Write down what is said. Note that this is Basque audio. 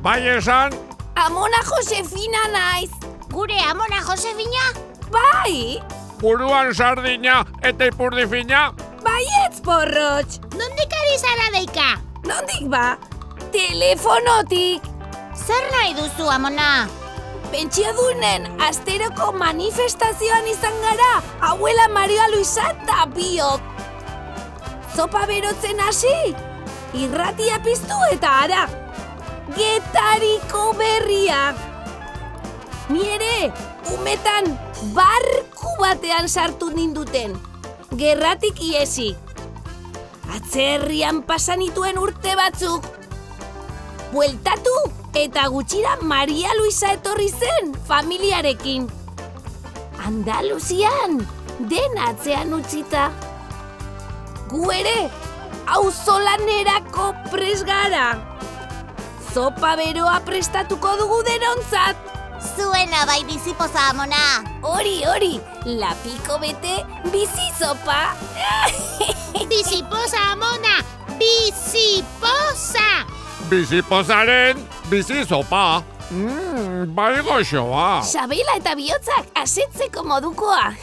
Bai esan? Amona Josefina naiz. Gure Amona Josefina? Bai, Buruan sardina eta ipurdifina? baietz porrotx. Nondik ari zara deika? Nondik ba? Telefonotik. Zer nahi duzu, Amona? Pentsiodunen asteroko manifestazioan izan gara, abuela Maria Luisa eta biok. Zopa berotzen hasi, irratia piztu eta ara. Getariko berria. Ni ere, umetan barku batean sartu ninduten. Gerratik iesi. Atzerrian pasanituen urte batzuk. Bueltatu eta gutxira Maria Luisa etorri zen familiarekin. Andaluzian, den atzean utzita. Gu ere, auzolanerako prest gara. Zopa beroa prestatuko dugu denontzat. Zuena bai bizipoza, Amona. Hori, lapiko bete bizi zopa. Bizipoza, Amona! Bizipoza! Bizipozaren bizi zopa. Bai goxoa. Sabela eta bihotzak asetzeko modukoa.